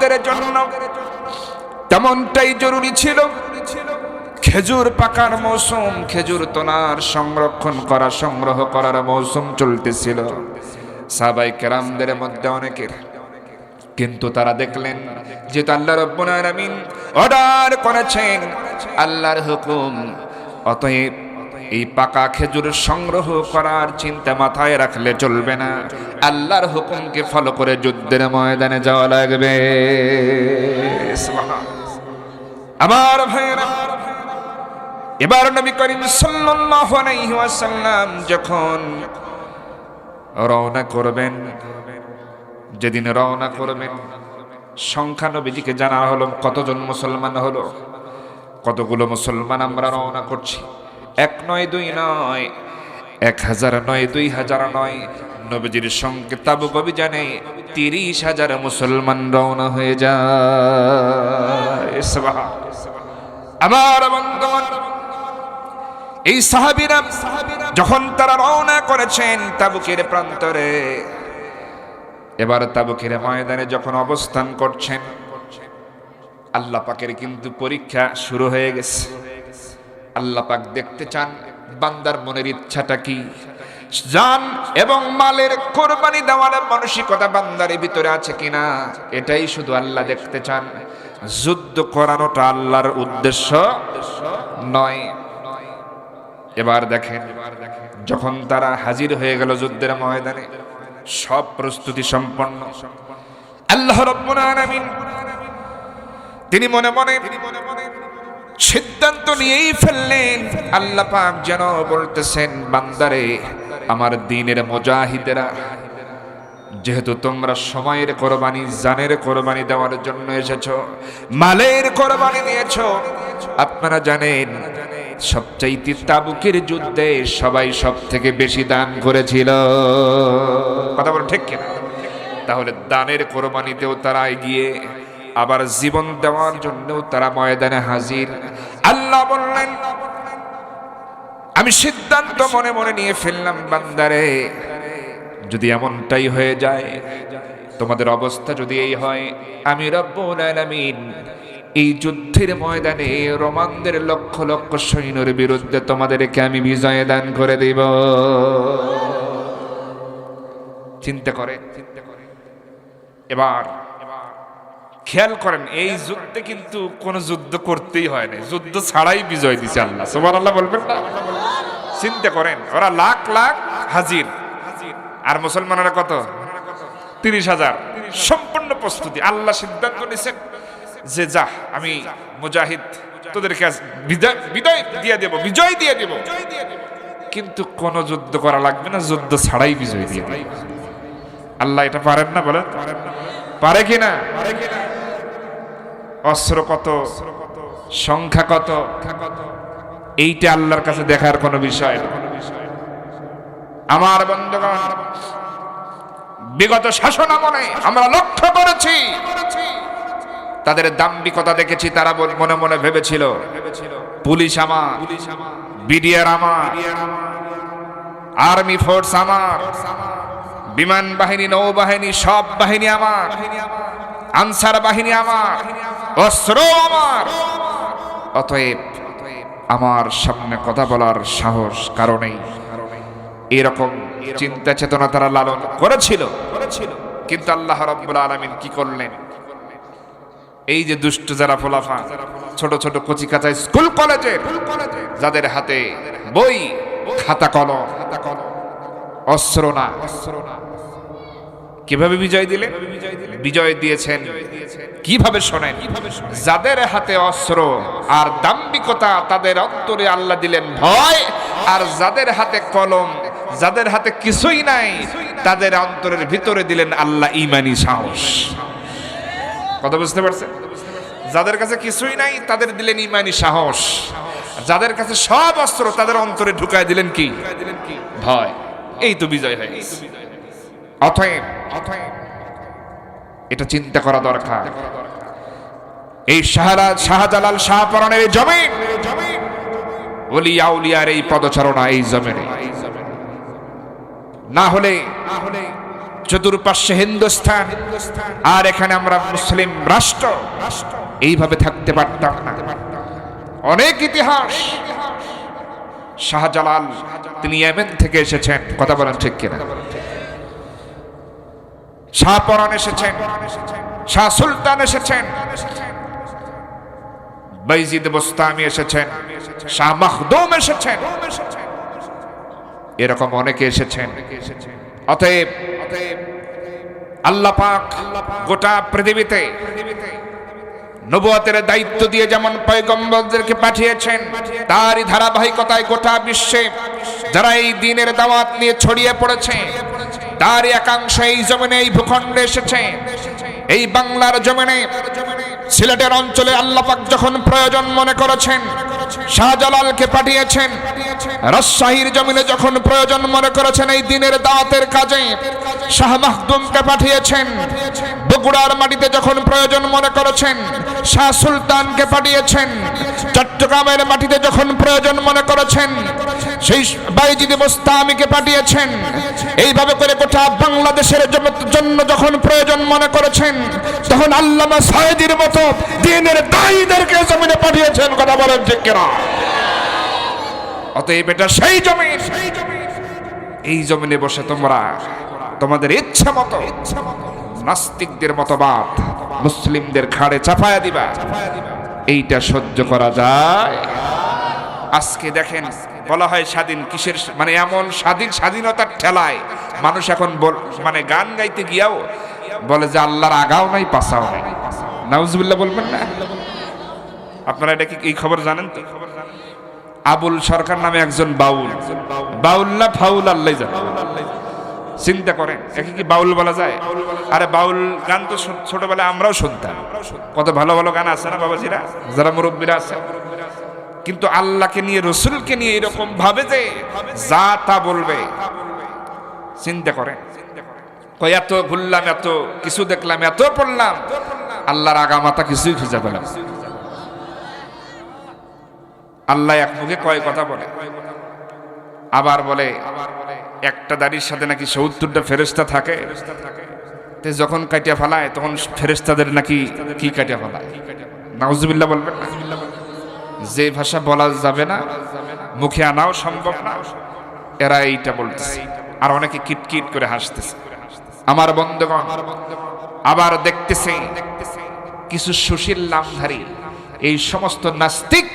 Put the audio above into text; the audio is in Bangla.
আরবদের জন্য তেমনটাই জরুরি ছিল। খেজুর পাকার মৌসুম, খেজুর তোলার সংরক্ষণ করা, সংগ্রহ করার মৌসুম চলতেছিল সাহাবায়ে কেরামদের মধ্যে অনেকের। কিন্তু তারা দেখলেন যে আল্লাহ রাব্বুল আলামিন অর্ডার করেছেন, আল্লাহর হুকুম, অতএব এই পাকা খেজুর সংগ্রহ করার চিন্তা মাথায় রাখলে চলবে না, আল্লাহর হুকুমকে ফলো করে যুদ্ধের ময়দানে যাওয়া লাগবে। আমার ভাইরা, এবার নবী করিম সাল্লাল্লাহু আলাইহি ওয়াসাল্লাম যখন রওনা করবেন, যেদিন রওনা করবেন সংখ্যা নবীজিকে জানা হলো কতজন মুসলমান হলো। কতগুলো মুসলমান আমরা রওনা করছি, 1 নয় 2 নয়, 1000 নয়, 2000 নয়, নবীজির সঙ্গে তাবুক অভিযানে 30,000 মুসলমান রওনা হয়ে যায়। আমার বন্ধুগণ, এই সাহাবীরা যখন তারা রওনা করেছেন তাবুকের প্রান্তরে, এবার তাবুকের ময়দানে যখন অবস্থান করছেন, আল্লাহ পাকের কিন্তু পরীক্ষা শুরু হয়ে গেছে। আল্লাহ পাক দেখতে চান বান্দার মনের ইচ্ছাটা কি, জান এবং মালের কোরবানি দেওয়ার মানসিকতা বান্দার ভিতরে আছে কিনা, এটাই শুধু আল্লাহ দেখতে চান। যুদ্ধ করানোটা আল্লাহর উদ্দেশ্য নয়। এবার দেখেন, যখন তারা হাজির হয়ে গেল যুদ্ধের ময়দানে, সব প্রস্তুতি সম্পন্ন, আল্লাহ রাব্বুল আলামিন তিনি মনে মনে সিদ্ধান্ত নিয়েই ফেললেন। আল্লাহ পাক যেন বলতেছেন, বান্দারে, আমার দ্বীনের মুজাহিদেরা, যেহেতু তোমরা সময়ের কোরবানি, জানের কোরবানি দেওয়ার জন্য এসেছো, মালের কোরবানি দিয়েছো, আপনারা জানেন সবচাইতে তাবুকের যুদ্ধে সবাই সব থেকে বেশি দান করেছিল। কথা বলো ঠিক কিনা? তাহলে দানের কোরবানিতেও তারা এগিয়ে, আবার জীবন দেওয়ার জন্যও তারা ময়দানে হাজির। আল্লাহ বললেন, আমি সিদ্ধান্ত মনে মনে নিয়ে ফেললাম, বান্দারে, যদি এমনটাই হয়ে যায়, তোমাদের অবস্থা যদি এই হয়, আমি রব্বুল আলামিন এই যুদ্ধের ময়দানে রোমানদের লক্ষ লক্ষ সৈন্যের বিরুদ্ধে তোমাদেরকে আমি বিজয় দান করে দেব। চিন্তা করে এবার খেয়াল করেন, এই যুদ্ধে কিন্তু কোন যুদ্ধ করতেই হয় না, যুদ্ধ ছাড়াই বিজয় দিছে আল্লাহ। সুবহানাল্লাহ বলবেন না? চিন্তা করেন, ওরা লাখ লাখ হাজির, আর মুসলমানেরা কত? 30,000। সম্পূর্ণ প্রস্তুতি। আল্লাহ সিদ্ধান্ত নিয়েছেন যে যা, আমি মুজাহিদ তোদেরকে বিজয় দিয়ে দেব, বিজয় দিয়ে দেব, কিন্তু কোন যুদ্ধ করা লাগবে না, যুদ্ধ ছাড়াই বিজয় দিয়ে দেব। আল্লাহ এটা পারেন না? বলেন পারে কিনা? অস্ত্র কত, সংখ্যা কত, এইটা আল্লাহর কাছে দেখার কোনো বিষয় না। আমার বন্ধুগণ, বিগত শাসনামলে আমরা লক্ষ্য করেছি, তাদের দাম্ভিকতা দেখেছি। তারা মনে মনে ভেবেছিল, পুলিশ আমার, বিডিআর আমার, আর্মি ফোর্স আমার, বিমান বাহিনী, নৌবাহিনী, সব বাহিনী আমার, আনসার বাহিনী আমার, অস্ত্র আমার, অতএব আমার সামনে কথা বলার সাহস কারণেই। এরকম চিন্তা চেতনা তারা লালন করেছিল। কিন্তু আল্লাহ রাব্বুল আলামিন কি করলেন? এই যে দুষ্ট যারা ফলাফা, ছোট ছোট কচি কাঁচা স্কুল কলেজে, যাদের হাতে বই, খাতা কলম, অস্ত্র না, কিভাবে বিজয় দিলেন? বিজয় দিয়েছেন কিভাবে শোনেন? যাদের হাতে অস্ত্র আর দাম্ভিকতা, তাদের অন্তরে আল্লাহ দিলেন ভয়, আর যাদের হাতে কলম, যাদের হাতে কিছুই নাই, তাদের অন্তরের ভিতরে দিলেন আল্লাহ ঈমানি সাহস। কথা বুঝতে পারছেন? যাদের কাছে কিছুই নাই তাদের দিলেন ঈমানি সাহস, যাদের কাছে সব অস্ত্র তাদের অন্তরে ঢুকায় দিলেন কি? ভয়। এই তো বিজয় হয়ে গেছে। অতএব এটা চিন্তা করা দরকার। এই শাহজালাল শাহপরানের জমিন, ওলিয়া উলিয়ার এই পদচারণা এই জমিনে, না হলে চতুর্পাশ্বে হিন্দুস্তান, আর এখানে আমরা মুসলিম রাষ্ট্র, এইভাবে থাকতে পারতাম না। অনেক ইতিহাস। শাহজালাল তিনি ইয়েমেন থেকে এসেছেন, কথা বলেন ঠিক কিনা? শাহ পরান এসেছেন, শাহ সুলতান এসেছেন, বাইজিদ বোস্তামি এসেছেন, শাহ মাখদুম এসেছেন, এরকম অনেকে এসেছেন। অতএব আল্লাহ পাক গোটা পৃথিবীতে নবুয়তের দায়িত্ব দিয়ে যেমন পয়গম্বরদেরকে পাঠিয়েছেন, তারই ধারাবাহিকতায় গোটা বিশ্বে যারা এই দ্বীনের দাওয়াত নিয়ে ছড়িয়ে পড়েছে, তার একাংশ এই জমিনে, এই ভূখণ্ডে এসেছে। এই বাংলার জমিনে, সিলেটের অঞ্চলে আল্লাহ পাক যখন প্রয়োজন মনে করেছেন, শাহজালালকে পাঠিয়েছেন। রাজশাহীর জমিনে যখন প্রয়োজন মনে করেছেন এই দ্বীনের দাওয়াতের কাজে, শাহ মাখদুমকে পাঠিয়েছেন। বগুড়ার মাটিতে যখন প্রয়োজন মনে করেছেন, শাহ সুলতানকে পাঠিয়েছেন। চট্টগ্রামের মাটিতে যখন প্রয়োজন মনে করেছেন, সেই বাইজিদ বোস্তামিকে পাঠিয়েছেন। এইভাবে করে গোটা বাংলাদেশের জন্য যখন প্রয়োজন মনে করেছেন, তখন আল্লামা সায়েদীর মতো দ্বীনের দায়ীদেরকে জমিনে পাঠিয়েছেন, কথা বলেন ঠিক কিনা? অতএব এটা সেই জমিন, এই জমিনে বসে তোমরা তোমাদের ইচ্ছা মতো নাস্তিকদের মতবাদ মুসলিমদের ঘাড়ে চাপায়া দিবা, এইটা সহ্য করা যায়? আজকে দেখেন, বলা হয় স্বাধীন, কিসের মানে এমন স্বাধীনতার ঠেলায় মানুষ এখন মানে গান গাইতে গিয়াও বলে যে আল্লাহর আগাও নাই পাছাও নাই। নাউজুবিল্লাহ বলবেন না? আপনারা এটা কি এই খবর জানেন তো? আবুল সরকার নামে একজন বাউল, বাউল না ফাউল আল্লাহ জানে। চিন্তা করেন, একে কি বাউল বলা যায়? আরে বাউল গান তো ছোটবেলায় আমরাও শুনতাম, কত ভালো ভালো গান আছে না বাবাজিরা, যারা মুরব্বীরা আছে। কিন্তু আল্লাহকে নিয়ে, রসুলকে নিয়ে এরকম ভাবে যে যা তা বলবে, চিন্তা করেন। এত ঘুরলাম, এত কিছু দেখলাম, এত পড়লাম, আল্লাহর আগামাতা কিছুই খুঁজে পেলাম। আল্লাহ এক মুখে কয় কথা বলে, আবার বলে একটা দাড়ির সাথে নাকি ৭০টা ফেরেশতা থাকে, যখন কাটিয়া ফেলায় তখন ফেরেশতাদের নাকি কি কাটিয়া ফেলায়। নাউজুবিল্লাহ বলবেন না? যে ভাষা বলা যাবে না, মুখে আনাও সম্ভব না, এরা এইটা বলতেছে, আর অনেকে কিটকিট করে হাসতেছে। আমার বন্ধুগণ, আবার দেখতেছে কিছু সুশীল নামধারী এই সমস্ত নাস্তিক